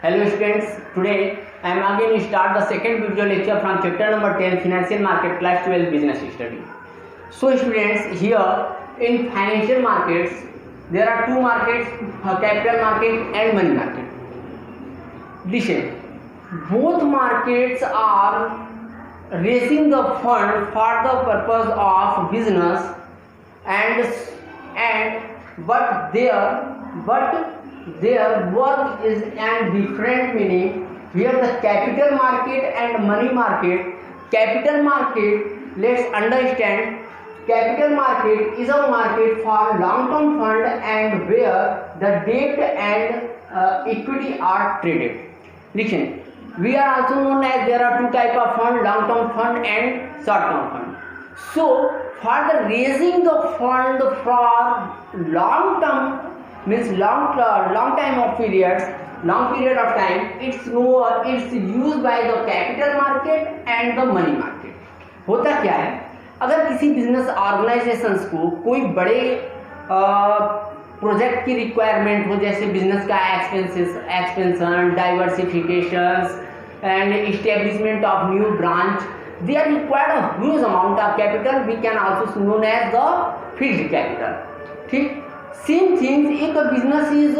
Hello students, today I am again start the second video lecture from chapter number 10 Financial Market Class 12 Business Study. So students, here in financial markets there are two markets, capital market and money market. Listen, both markets are raising the fund for the purpose of business but their work is and different meaning. Here the capital market and money market. Capital market, let's understand, capital market is a market for long term fund and where the debt and equity are traded. Listen, we are also known as there are two type of fund, long term fund and short term fund. So for the raising the fund for long term means long period of time, it's used by the capital market and the money market. होता क्या है, अगर किसी business organisations को कोई बड़े project की requirement हो, जैसे बिजनेस का expansion, diversifications and establishment of new branch, they are required a huge amount of capital, we can also known as the fixed capital. ठीक, same things if the business is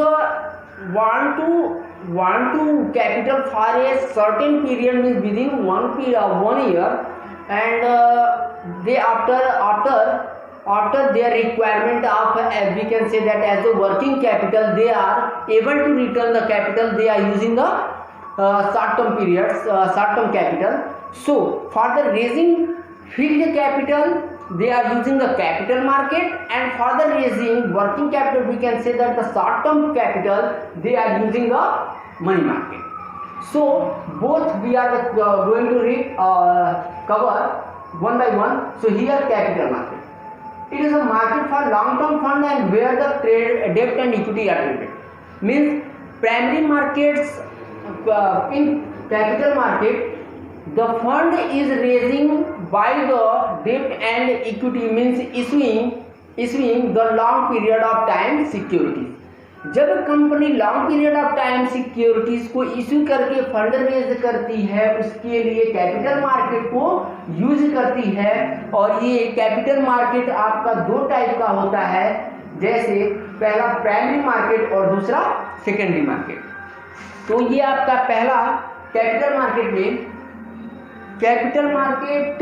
want to capital for a certain period, means within one year, and they after their requirement of we can say that as a working capital, they are able to return the capital, they are using the short term capital. So for the raising fixed capital, they are using the capital market, and for the raising working capital, we can say that the short term capital, they are using the money market. So both we are going to cover one by one. So here capital market, it is a market for long term fund and where the trade debt and equity are traded. Means primary markets, in capital market the fund is raising by the debt and equity, means issuing the long period of time securities. जब company long period of time securities को issue करके fund raise करती है, उसके लिए capital market को use करती है. और ये कैपिटल मार्केट आपका दो टाइप का होता है, जैसे पहला प्राइमरी मार्केट और दूसरा सेकेंडरी मार्केट. तो ये आपका पहला कैपिटल मार्केट में, कैपिटल मार्केट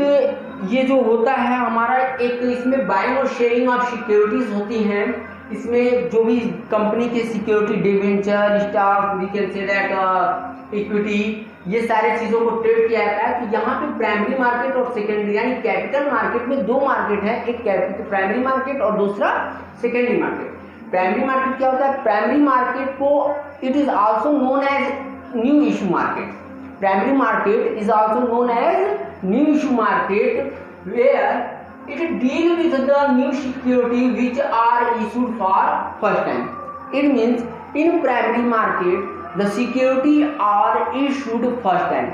ये जो होता है हमारा, एक इसमें बाइंग और शेयरिंग ऑफ सिक्योरिटीज होती हैं. इसमें जो भी कंपनी के security, debenture, stock, we can say that equity, ये सारे चीज़ों को ट्रेड किया जाता है. तो यहाँ पे प्राइमरी मार्केट और सेकेंडरी, यानी कैपिटल मार्केट में दो मार्केट है, एक प्राइमरी मार्केट और दूसरा सेकेंडरी मार्केट. प्राइमरी मार्केट क्या होता है, प्राइमरी मार्केट को it is also known as new issue market. Primary market is also known as new issue market, where it deal with the new security which are issued for first time. It means in primary market the security are issued first time.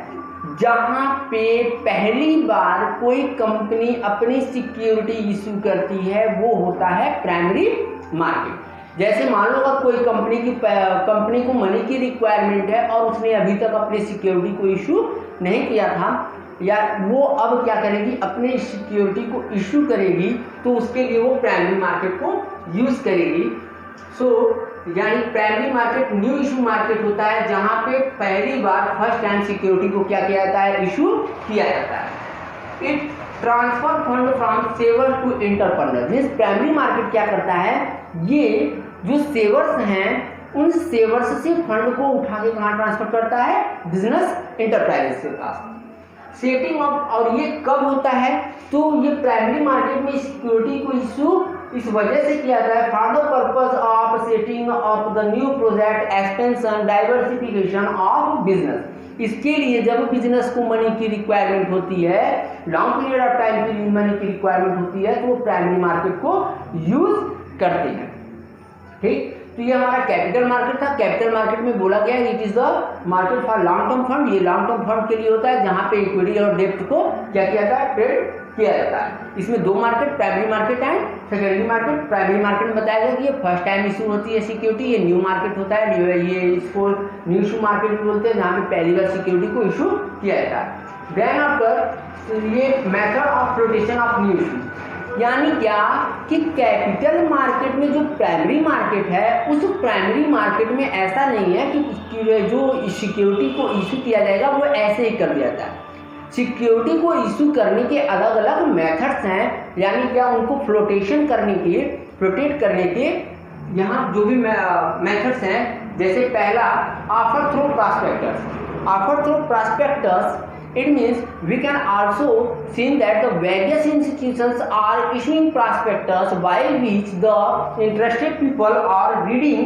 जहाँ पे पहली बार कोई company अपनी security issue करती है वो होता है प्राइमरी मार्केट. जैसे मान लो अगर कोई कंपनी को मनी की रिक्वायरमेंट है और उसने अभी तक अपनी सिक्योरिटी को इशू नहीं किया था, या वो अब क्या करेगी, अपने सिक्योरिटी को इशू करेगी, तो उसके लिए वो प्राइमरी मार्केट को यूज करेगी. सो यानी primary market new issue market होता है, जहाँ पे पहली बार फर्स्ट टाइम सिक्योरिटी को क्या किया जाता है, इशू किया जाता है. It transfer fund from saver to entrepreneur. Means primary market क्या करता है, ये जो सेवर्स हैं उन सेवर्स से फंड को उठा के कहाँ ट्रांसफर करता है, बिजनेस एंटरप्राइजेस के पास. सेटिंग अप, और ये कब होता है, तो ये प्राइमरी मार्केट में सिक्योरिटी को इशू इस वजह से किया जाता है for the purpose of setting of the new project, expansion, diversification of business. इसके लिए जब बिजनेस को मनी की रिक्वायरमेंट होती है, लॉन्ग पीरियड ऑफ टाइम के लिए मनी की रिक्वायरमेंट होती है, तो वो प्राइमरी मार्केट को यूज करते हैं. ठीक, तो ये हमारा कैपिटल मार्केट था. कैपिटल मार्केट में बोला गया it is the market for long term fund. ये लॉन्ग टर्म फंड के लिए होता है, जहां पे इक्विटी और डेब्ट को क्या किया जाता है, ट्रेड किया जाता है। इसमें दो market, primary market and secondary market. Primary market में बताया गया कि ये फर्स्ट टाइम इशू होती है सिक्योरिटी, ये न्यू मार्केट होता है, ये इसको न्यू इशू मार्केट भी बोलते हैं, जहाँ पे पहली बार सिक्योरिटी को इशू किया जाता है। देन आफ्टर ये method of flotation of new issue, यानी क्या कि कैपिटल मार्केट में जो प्राइमरी मार्केट है, उस प्राइमरी मार्केट में ऐसा नहीं है कि जो सिक्योरिटी को इशू किया जाएगा वो ऐसे ही कर दिया जाता है। सिक्योरिटी को इशू करने के अलग अलग मेथड्स हैं, यानी क्या उनको फ्लोटेशन करने के, फ्लोटेट करने के यहाँ जो भी मेथड्स हैं, जैसे पहला offer through prospectus. Offer through prospectus, it means we can also see that the various institutions are issuing prospectus by which the interested people are reading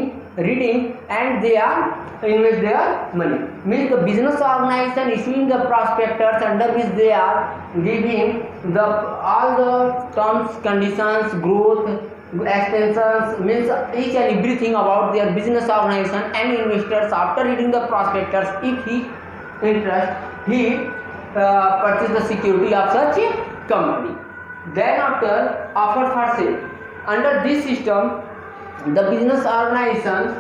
and they are invest their money. Means the business organization issuing the prospectus under which they are giving the all the terms, conditions, growth, extensions, means each and everything about their business organization, and investors after reading the prospectus, if he interest, he purchase the security of such company. Then after offer for sale, under this system the business organization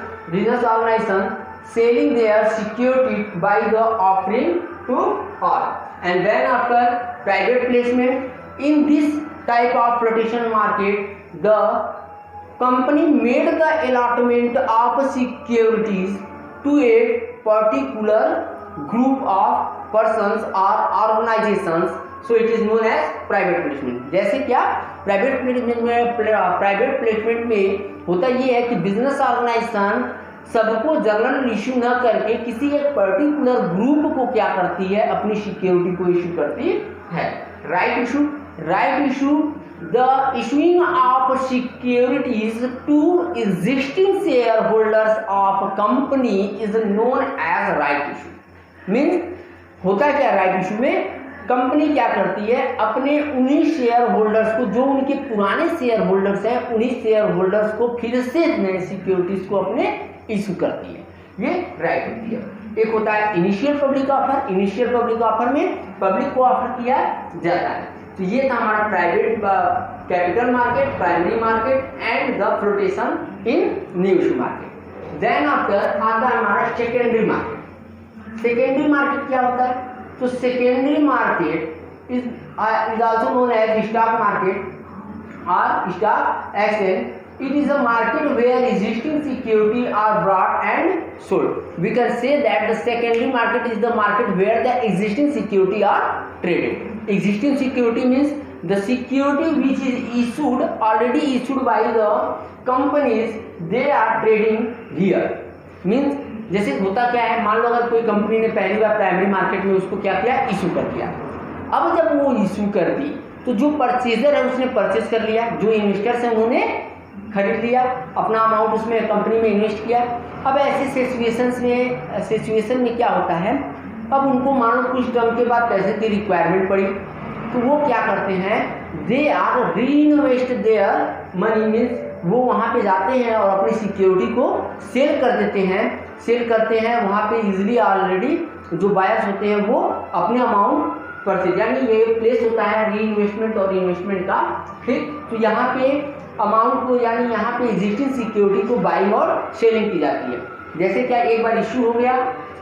selling their security by the offering to all. And then after private placement, in this type of flotation market, the company made the allotment of securities to a particular group of persons or organizations, so it is known as private placement. जैसे क्या private placement में होता ये है कि business organisation सबको general issue न करके किसी एक पर्टिकुलर ग्रुप को क्या करती है, अपनी सिक्योरिटी को इशू करती है। Right issue the issuing of securities to existing shareholders of a company is known as right issue. Means होता क्या राइट इशू में, कंपनी क्या करती है, अपने उन्हीं शेयर होल्डर्स को, जो उनके पुराने शेयर होल्डर्स हैं, उन्हीं शेयर होल्डर्स को फिर से नए सिक्योरिटीज को अपने इशू करती है, ये राइट होती है। एक होता है initial public offer. Initial public offer में पब्लिक को ऑफर किया जाता है। तो ये था हमारा private capital market, primary market and the flotation in new issue market. Then after आता है हमारा सेकेंडरी मार्केट। सेकेंडरी मार्केट क्या होता है, तो secondary market is also known as stock market और stock exchange. It is a market where existing security are bought and sold. We can say that the secondary market is the market where the existing security are traded. Existing security means the security which is already issued by the companies, they are trading here. Means जैसे होता क्या है, मान लो अगर कोई company ने पहली बार primary market में उसको क्या किया, इशू कर दिया। अब जब वो इशू कर दी तो जो परचेजर है उसने परचेज कर लिया, जो इन्वेस्टर्स हैं उन्होंने खरीद लिया, अपना अमाउंट उसमें कंपनी में इन्वेस्ट किया। अब ऐसे सिचुएशन में क्या होता है, अब उनको मान लो कुछ टर्म के बाद पैसे की रिक्वायरमेंट पड़ी, तो वो क्या करते हैं, दे आर री इन्वेस्ट देयर मनी। मीन्स वो वहाँ पे जाते हैं और अपनी सिक्योरिटी को सेल कर देते हैं वहाँ पे इजीली। ऑलरेडी जो बायर्स होते हैं वो अपने अमाउंट परचेज, यानी ये प्लेस होता है री इन्वेस्टमेंट और इन्वेस्टमेंट का। ठीक, तो यहाँ पे अमाउंट को, यानी यहाँ पे एग्जिस्टिंग सिक्योरिटी को बाइंग और सेलिंग की जाती है। जैसे क्या एक बार इशू हो गया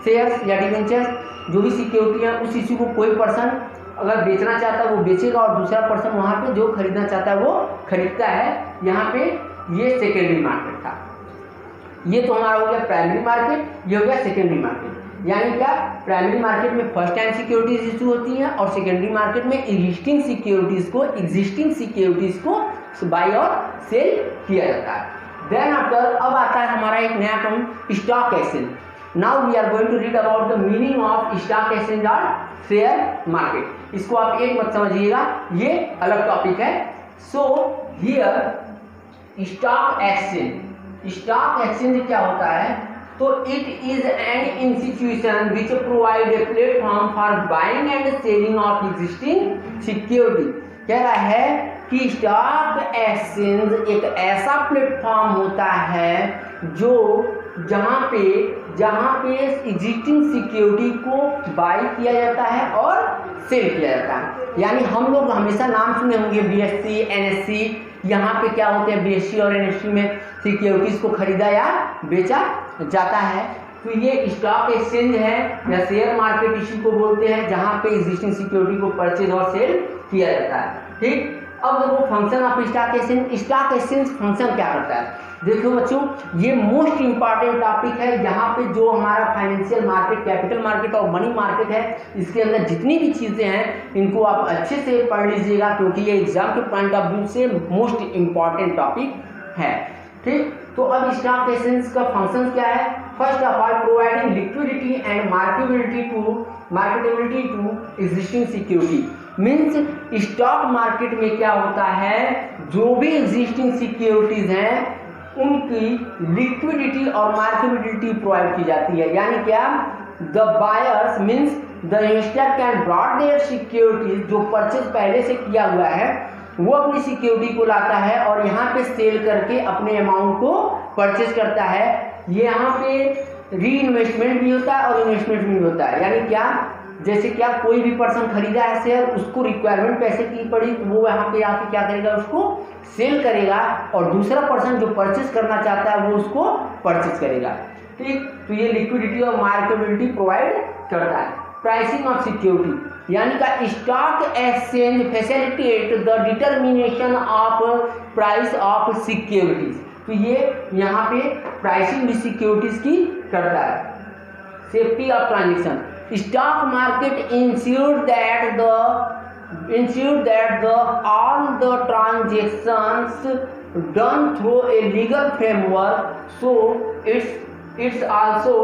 शेयर्स या डिवेंचर्स, जो भी सिक्योरिटी है, उस इशू को कोई पर्सन अगर बेचना चाहता है वो बेचेगा और दूसरा पर्सन वहाँ पे जो खरीदना चाहता है वो खरीदता है। यहाँ पे ये सेकेंडरी मार्केट था। ये तो हमारा हो गया प्राइमरी मार्केट, ये हो गया सेकेंडरी मार्केट। यानी क्या, प्राइमरी मार्केट में फर्स्ट टाइम सिक्योरिटीज इशू होती हैं और सेकेंडरी मार्केट में एग्जिस्टिंग सिक्योरिटीज को बाई और सेल किया जाता है। देन आफ्टर अब आता है हमारा एक नया term stock exchange. Now we are going to read about the meaning of stock exchange और शेयर मार्केट। इसको आप एक मत समझिएगा, ये अलग टॉपिक है। सो हियर स्टॉक एक्सचेंज क्या होता है, तो it is an institution which provide a platform for buying and selling of existing security. कह रहा है कि स्टॉक एक्सचेंज एक ऐसा प्लेटफॉर्म होता है जो जहां पे एग्जिस्टिंग सिक्योरिटी को बाई किया जाता है और सेल किया जाता है। यानी हम लोग हमेशा नाम सुने होंगे BSE, NSE, यहाँ पे क्या होते हैं BSE और NSE में सिक्योरिटीज को खरीदा या बेचा जाता है। तो ये स्टॉक एक्सचेंज है या शेयर मार्केट इसी को बोलते हैं, जहाँ पे एग्जिस्टिंग सिक्योरिटी को परचेज और सेल किया जाता है। ठीक, अब देखो function of stock exchange. Stock exchange function क्या करता है? देखो बच्चों, ये मोस्ट इंपॉर्टेंट टॉपिक है। यहाँ पे जो हमारा फाइनेंशियल मार्केट, कैपिटल मार्केट और मनी मार्केट है, इसके अंदर जितनी भी चीज़ें हैं इनको आप अच्छे से पढ़ लीजिएगा, क्योंकि ये एग्जाम के पॉइंट ऑफ व्यू से मोस्ट इंपॉर्टेंट टॉपिक है। ठीक, तो अब स्टॉक एक्सचेंज का फंक्शन क्या है? First of all, providing liquidity and marketability to existing security. Means stock market में क्या होता है, जो भी एग्जिस्टिंग सिक्योरिटीज हैं उनकी लिक्विडिटी और मार्केटेबिलिटी प्रोवाइड की जाती है। यानी क्या, the buyers means the investor can broad their securities, जो परचेज पहले से किया हुआ है वो अपनी सिक्योरिटी को लाता है और यहाँ पे सेल करके अपने अमाउंट को परचेज करता है। ये यहाँ पे री इन्वेस्टमेंट भी होता है और इन्वेस्टमेंट भी होता है। यानी क्या, जैसे क्या कोई भी पर्सन खरीदा है शेयर, उसको रिक्वायरमेंट पैसे की पड़ी तो वो यहाँ पे आके क्या करेगा, उसको सेल करेगा और दूसरा पर्सन जो परचेज करना चाहता है वो उसको परचेज करेगा। ठीक, तो ये लिक्विडिटी और मार्केटेबिलिटी प्रोवाइड करता है। प्राइसिंग ऑफ सिक्योरिटी, यानी का stock exchange facilitate the determination of price of securities. तो ये यहाँ पे प्राइसिंग भी सिक्योरिटीज की करता है। Safety of transaction, stock market ensure that all the transactions done through a legal framework, so it's also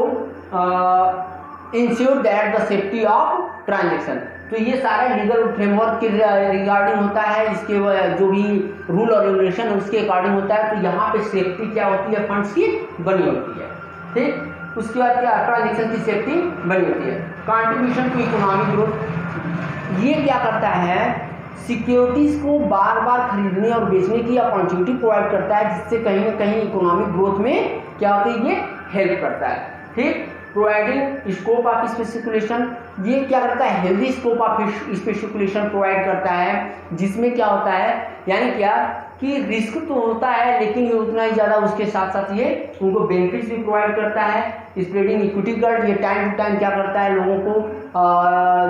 ensure that the safety of transaction। तो ये सारा लीगल फ्रेमवर्क के रिगार्डिंग होता है, इसके जो भी रूल और रेगुलेशन है उसके अकॉर्डिंग होता है। तो यहाँ पे सेफ्टी क्या होती है, फंड्स की बनी होती है। ठीक, उसके बाद क्या, ट्रांजेक्शन की सेफ्टी बनी होती है। कंट्रीब्यूशन टू इकोनॉमिक ग्रोथ, ये क्या करता है, सिक्योरिटीज को बार बार खरीदने और बेचने की अपॉर्चुनिटी प्रोवाइड करता है, जिससे कहीं ना कहीं इकोनॉमिक ग्रोथ में क्या होता है, ये हेल्प करता है। ठीक, प्रोवाइडिंग स्कोप ऑफ स्पेसिकुलेशन, ये क्या करता है, हेल्दी स्कोप ऑफ स्पेसिकुलेशन प्रोवाइड करता है, जिसमें क्या होता है, यानी क्या कि रिस्क तो होता है लेकिन ये उतना ही ज़्यादा उसके साथ साथ ये उनको बेनिफिट्स भी प्रोवाइड करता है। स्प्रेडिंग इक्विटी कार्ड, ये टाइम टू टाइम क्या करता है, लोगों को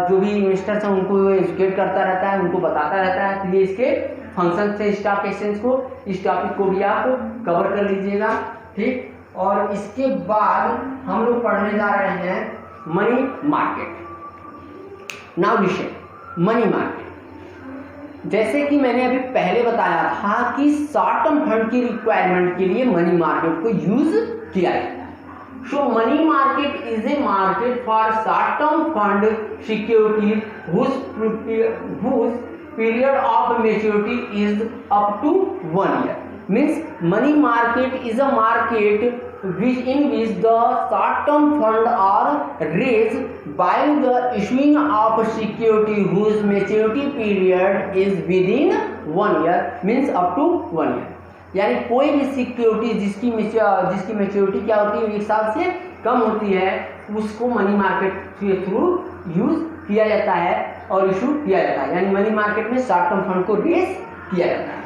जो भी इन्वेस्टर्स हैं उनको एजुकेट करता रहता है, उनको बताता रहता है। तो ये इसके फंक्शन से स्टॉक एक्सचेंज को, इस टॉपिक को भी आप कवर कर लीजिएगा। ठीक, और इसके बाद हम लोग पढ़ने जा रहे हैं money market. Now listen, money market, जैसे कि मैंने अभी पहले बताया था कि शॉर्ट टर्म फंड की रिक्वायरमेंट के लिए मनी मार्केट को यूज किया जाता है। So money market is a market for short term fund securities whose period of maturity is up to 1 year। Means money market is a market in which the short-term fund are raised by the issuing of security whose maturity period is within 1 year, means up to 1 year। यानी कोई भी security जिसकी maturity क्या होती है, 1 साल से कम होती है, उसको मनी मार्केट के थ्रू यूज किया जाता है और इशू किया जाता है। यानी मनी मार्केट में शॉर्ट टर्म फंड को रेज किया जाता है।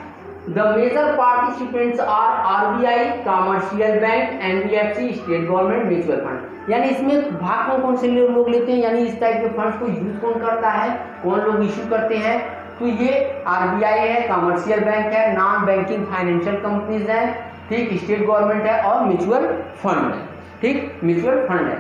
The major participants are RBI, commercial bank, NBFC, state government, mutual fund. यानी इसमें भाग कौन से लोग लेते हैं, यानी इस टाइप के फंड्स को यूज कौन करता है, कौन लोग इशू करते हैं। तो ये RBI है, कमर्शियल बैंक है, नॉन बैंकिंग फाइनेंशियल कंपनीज है, ठीक, स्टेट गवर्नमेंट है और म्यूचुअल फंड है। ठीक, म्यूचुअल फंड है।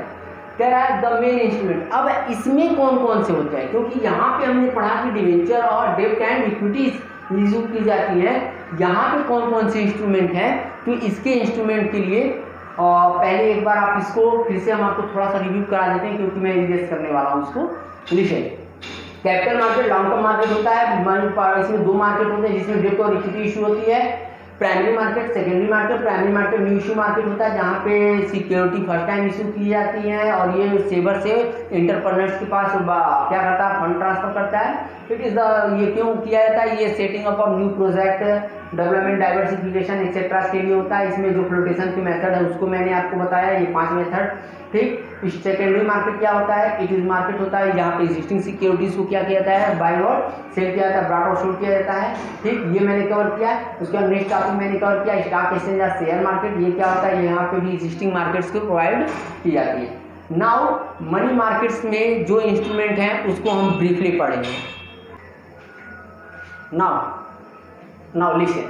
कह रहा है द मेन इंस्ट्रूमेंट। अब इसमें कौन कौन से होते हैं, क्योंकि यहाँ पे हमने पढ़ा कि डिवेंचर और डेब्ट एंड इक्विटीज इशू की जाती है। यहाँ पे कौन कौन से इंस्ट्रूमेंट हैं, तो इसके इंस्ट्रूमेंट के लिए पहले एक बार आप इसको फिर से हम आपको थोड़ा सा रिव्यू करा देते हैं, क्योंकि मैं रिवाइज करने वाला हूँ इसको। लिखिए, capital market long term market होता है, इसमें 2 मार्केट होते हैं जिसमें डेब्ट और इक्विटी इशू होती है। Primary market, secondary market. Primary market new issue market होता है, जहाँ पे सिक्योरिटी फर्स्ट टाइम इशू की जाती है और ये सेवर से एंटरप्रेन्योर्स के पास क्या करता है, फंड ट्रांसफर करता है। इट इज द, ये क्यों किया जाता है, ये setting up of new project development, diversification etcetera के लिए होता है। इसमें जो फ्लोटेशन की मेथड है उसको मैंने आपको बताया, ये 5 मेथड। ठीक, सेकेंडरी मार्केट क्या होता है? इट इज मार्केट होता है जहाँ पे एग्जिस्टिंग सिक्योरिटीज को क्या किया जाता है? बाय और सेल किया जाता है, ब्रॉट और शॉर्ट किया जाता है। ठीक, ये मैंने कवर किया। उसके बाद नेक्स्ट टॉपिक मैंने कवर किया स्टॉक एक्सचेंज या शेयर मार्केट। ये क्या होता है? यहाँ पे भी एग्जिस्टिंग मार्केट्स को प्रोवाइड की जाती है। नाउ मनी मार्केट्स में जो इंस्ट्रूमेंट हैं उसको हम ब्रीफली पढ़ेंगे। Now listen,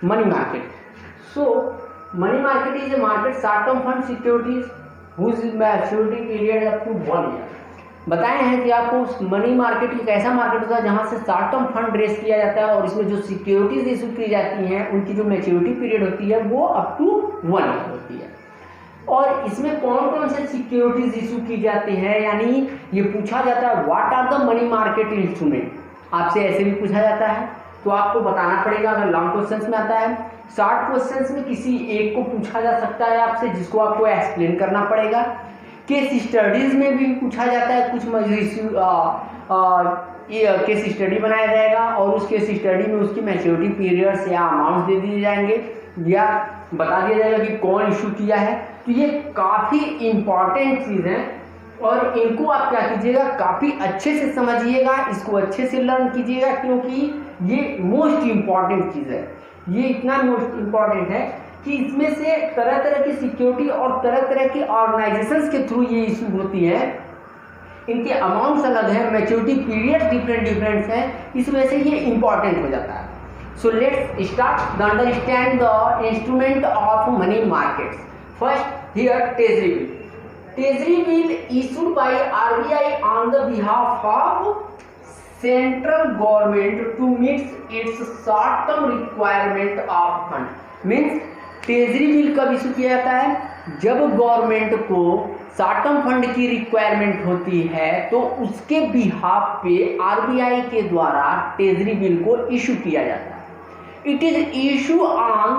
money market. So money market is a market short term fund securities whose maturity period up to 1 year. बताए हैं कि आपको मनी मार्केट एक ऐसा मार्केट होता है जहां से शॉर्ट टर्म फंड रेस किया जाता है और इसमें जो सिक्योरिटीज इशू की जाती हैं उनकी जो मैच्योरिटी पीरियड होती है वो अप टू 1 ईयर होती है। और इसमें कौन कौन से सिक्योरिटीज इशू की जाती है, यानी ये पूछा जाता है what are the money market instrument, आपसे ऐसे भी पूछा जाता है तो आपको बताना पड़ेगा। अगर लॉन्ग क्वेश्चंस में आता है, शॉर्ट क्वेश्चंस में किसी एक को पूछा जा सकता है आपसे जिसको आपको एक्सप्लेन करना पड़ेगा। केस स्टडीज में भी पूछा जाता है, कुछ केस स्टडी बनाया जाएगा और उस केस स्टडी में उसकी मैच्योरिटी पीरियड्स या अमाउंट दे दिए जाएंगे या बता दिया जाएगा कि कौन इशू किया है। तो ये काफ़ी इंपॉर्टेंट चीज़ है और इनको आप क्या कीजिएगा, काफ़ी अच्छे से समझिएगा, इसको अच्छे से लर्न कीजिएगा क्योंकि ये मोस्ट इम्पॉर्टेंट चीज़ है। ये इतना मोस्ट इम्पॉर्टेंट है कि इसमें से तरह तरह की सिक्योरिटी और तरह तरह की ऑर्गेनाइजेशंस के थ्रू ये इशू होती है। इनके अमाउंट्स अलग है, मैच्योरिटी पीरियड डिफरेंट है, इस वजह से ये इंपॉर्टेंट हो जाता है। So let's start the understand the instrument of money markets. First here treasury bill. Treasury bill issued by RBI on the behalf of central government to meet its short-term requirement of fund. Means treasury bill कब issue किया जाता है? जब government को short term fund की requirement होती है तो उसके बिहाफ पे आरबीआई के द्वारा ट्रेजरी बिल को इशू किया जाता है। It is issue on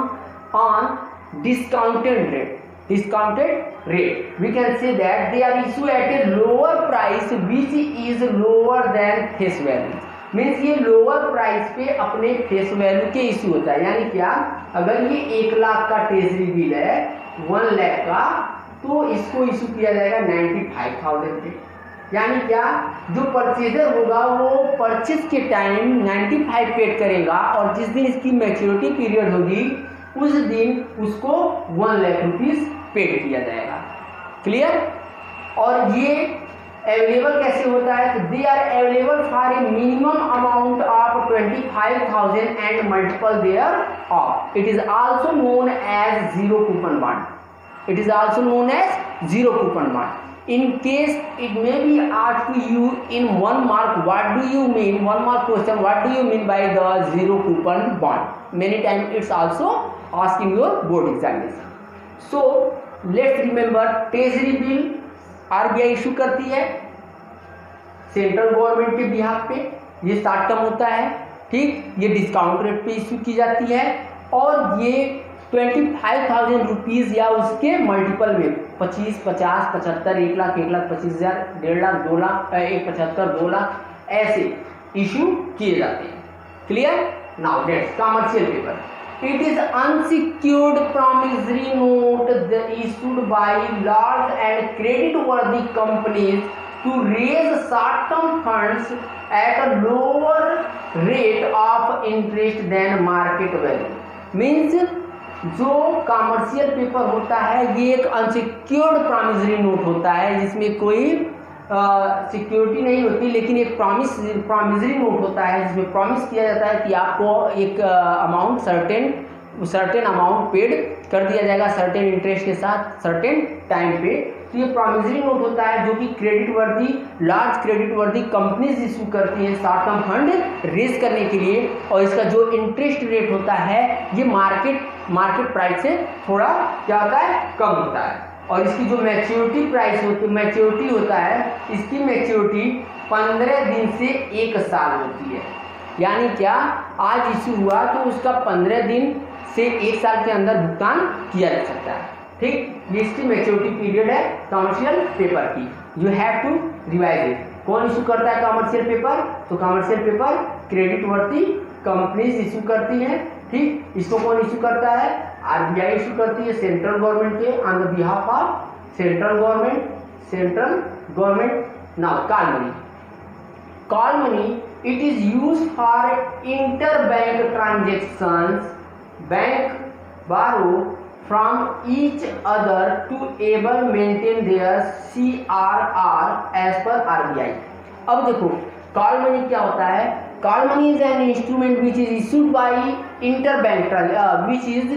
discounted rate. We can say that they are issued at a lower price which is lower than face value. Means ये लोअर प्राइस पे अपने फेस वैल्यू के issue होता है। यानी क्या, अगर ये 1 लाख का ट्रेजरी बिल है 1 लाख का, तो इसको इशू किया जाएगा 95,000 पे। यानी क्या, जो परचेजर होगा वो परचेज के टाइम 95 पेड करेगा और जिस दिन इसकी मैच्योरिटी पीरियड होगी उस दिन उसको 1 लाख रुपीज पेड किया जाएगा। क्लियर? और ये अवेलेबल कैसे होता है? तो they are available for a minimum amount of 25,000 and multiple thereof. It is also known as zero coupon bond. It is also known as zero coupon bond. In case it may be asked to you in 1 mark, what do you mean? 1 mark question, what do you mean by the zero coupon bond? Many times it's also asking your board examination. So let's remember, treasury bill RBI issue करती है central government के behalf पे, ये short term होता है। ठीक, ये discount rate पे इशू की जाती है और ये 25,000 रुपीज़ या उसके मल्टीपल में 25, 50, 75, 1 लाख, 1,25,000, 1.5 लाख, 2 लाख, 1,75, 2 लाख ऐसे इशू किए जाते हैं। Clear? Now let's commercial paper. It is unsecured promissory note issued by large and creditworthy companies to raise short term funds at a lower rate of interest than market value. Means जो commercial paper होता है ये एक unsecured promissory note होता है जिसमें कोई security नहीं होती, लेकिन एक प्रॉमिसरी नोट होता है जिसमें प्रॉमिस किया जाता है कि आपको एक अमाउंट सर्टेन अमाउंट पेड कर दिया जाएगा सर्टेन इंटरेस्ट के साथ सर्टेन टाइम पे। तो ये प्रॉमिसरी नोट होता है जो कि लार्ज क्रेडिट वर्दी कंपनीज इशू करती हैं शॉर्ट टर्म फंड रेज करने के लिए, और इसका जो इंटरेस्ट रेट होता है ये मार्केट प्राइस से थोड़ा क्या होता है, कम होता है। और इसकी जो मैच्योरिटी होता है, इसकी मैच्योरिटी 15 दिन से 1 साल होती है। यानी क्या, आज इशू हुआ तो उसका 15 दिन से 1 साल के अंदर भुगतान किया जा सकता है। ठीक, ये इसकी मैच्योरिटी पीरियड है कमर्शियल पेपर की। You have to revise it. कौन इशू करता है कमर्शियल पेपर? तो commercial paper creditworthy companies issue करती हैं ठीक, इसको कौन इशू करता है? आरबीआई इशू करती है सेंट्रल गवर्नमेंट के on the behalf of central government. Now call money it is used for interbank transactions. Bank borrow from each other to able maintain their CRR as per RBI. अब देखो call money क्या होता है? Call money is an instrument which is issued by interbank which is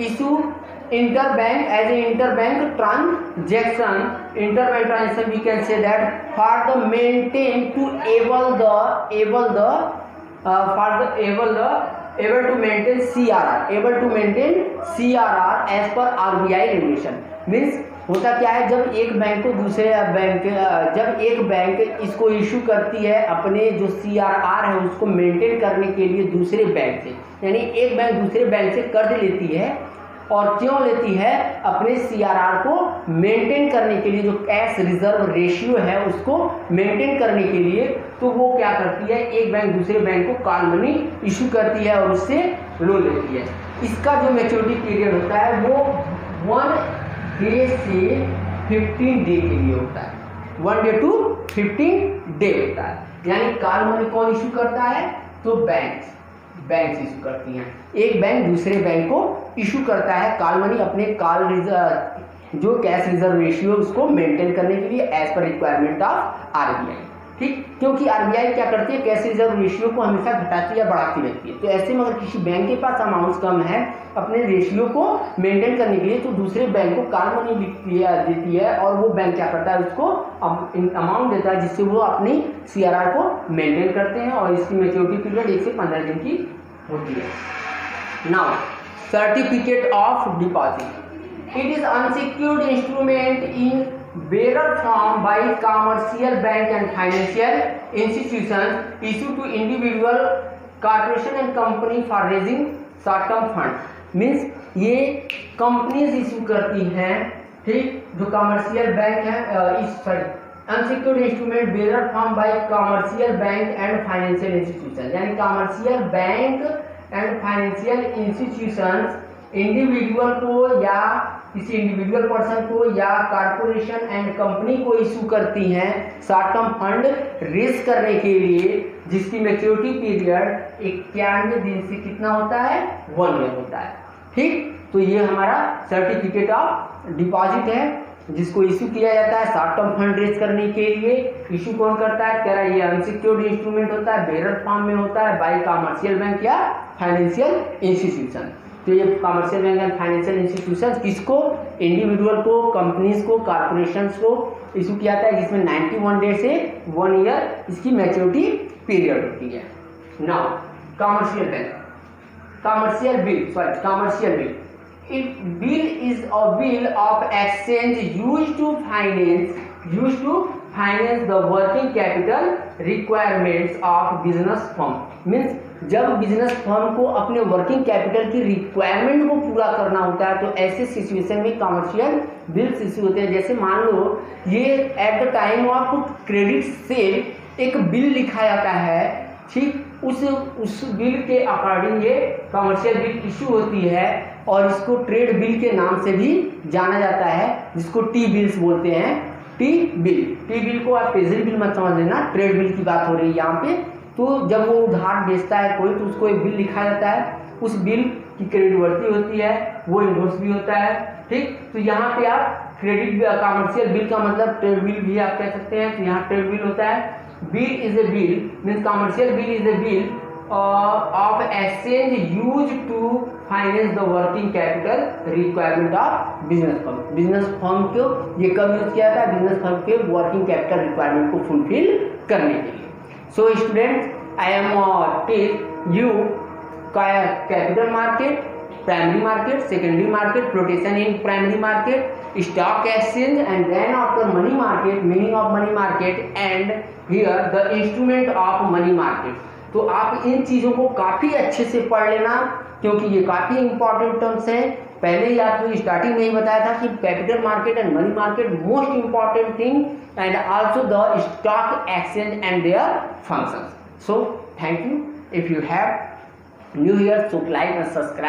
issued interbank as a interbank transaction. Interbank transaction we can say that for the maintain to able to maintain CRR as per RBI regulation. Means होता क्या है, जब एक bank को दूसरे bank जब एक bank इसको इशू करती है अपने जो CRR है उसको मेंटेन करने के लिए दूसरे बैंक से, यानी एक बैंक दूसरे बैंक से कर्ज लेती है और क्यों लेती है? अपने CRR को मेंटेन करने के लिए, जो कैश रिजर्व रेशियो है उसको मेंटेन करने के लिए। तो वो क्या करती है? एक बैंक दूसरे बैंक को कॉल मनी इशू करती है और उससे लोन लेती है। इसका जो मैच्योरिटी पीरियड होता है वो 1 डे से 15 डे के लिए होता है। 1 डे to 15 डे होता है। यानी कॉल मनी कौन इशू करता है? तो बैंक इशू करती हैं। एक बैंक दूसरे बैंक को इशू करता है कॉल मनी अपने कॉल रिजर्व जो कैश रिजर्व रेशियो उसको मेंटेन करने के लिए as per requirement of RBI. ठीक, क्योंकि आरबीआई क्या करती है? कैश रिजर्व रेशियो को हमेशा घटाती या बढ़ाती रहती है। तो ऐसे में अगर किसी बैंक के पास अमाउंट कम है अपने रेशियो को मेंटेन करने के लिए, तो दूसरे बैंक को कॉल मनी देती है और वो बैंक क्या करता है? उसको अमाउंट देता है जिससे वो अपनी CRR को मेंटेन करते हैं और इसकी मैच्योरिटी पीरियड 1 से 15 दिन की होती है। Now certificate of deposit, it is unsecured instrument in bearer form by commercial bank and financial institutions issued to individual, corporation and company for raising short term fund. Means ये companies issue करती हैं, ठीक, जो commercial bank है unsecured instrument bearer form by commercial bank and financial institution, यानी commercial bank and financial institutions individual को या किसी इंडिविजुअल पर्सन को या कारपोरेशन एंड कंपनी को इशू करती हैं शॉर्ट टर्म फंड रेज करने के लिए, जिसकी मैच्योरिटी पीरियड 91 दिन से कितना होता है? 1 ईयर होता है। ठीक, तो ये हमारा सर्टिफिकेट ऑफ डिपॉजिट है जिसको इशू किया जाता है शॉर्ट टर्म फंड रेज करने के लिए। इशू कौन करता है? कह रहा है ये अनसिक्योर्ड इंस्ट्रूमेंट होता है, बेरर फॉर्म में होता है बाय कमर्शियल बैंक या फाइनेंशियल इंस्टीट्यूशन। तो ये commercial bank and financial institution किसको? इंडिविजुअल को, कंपनीज को, कॉर्पोरेशंस को इशू किया जाता है, जिसमें 91 डे से 1 ईयर इसकी मैच्योरिटी पीरियड होती है। Now commercial bank, commercial bill It bill is a bill of exchange used to finance the working capital requirements of business firm. Means जब बिजनेस फर्म को अपने वर्किंग कैपिटल की requirement को पूरा करना होता है तो ऐसे सिचुएशन में कमर्शियल बिल्स इशू होते हैं। जैसे मान लो ये at the time of credit sale एक बिल लिखा जाता है, ठीक, उस बिल के अकॉर्डिंग ये कमर्शियल बिल इशू होती है और इसको ट्रेड बिल के नाम से भी जाना जाता है, जिसको टी बिल्स बोलते हैं। टी बिल को आप ट्रेजरी बिल मत समझ लेना, ट्रेड बिल की बात हो रही है यहाँ पे। तो जब वो उधार बेचता है कोई तो उसको एक बिल लिखा जाता है, उस बिल की क्रेडिटवर्ती होती है, वो इन्वोर्स भी होता है। ठीक, तो यहाँ पे आप क्रेडिट कमर्शियल बिल का मतलब ट्रेड बिल भी आप कह सकते हैं। तो यहाँ ट्रेड बिल होता है। Bill is a bill means commercial bill is a bill of exchange use to finance the working capital requirement of business firm. Business firm को ये कब यूज किया था? बिजनेस फर्म के वर्किंग कैपिटल रिक्वायरमेंट को fulfil करने के लिए। So students, I am teach you capital market, primary market, secondary market, flotation in primary market, stock exchange, and then after money market, meaning of money market, and here the instrument of money market. तो आप इन चीज़ों को काफ़ी अच्छे से पढ़ लेना क्योंकि ये काफ़ी इंपॉर्टेंट टर्म्स हैं। पहले ही आपको स्टार्टिंग में ही बताया था कि capital market and money market most important thing and also the stock exchange and their functions. So thank you. If you have new here, so like and subscribe.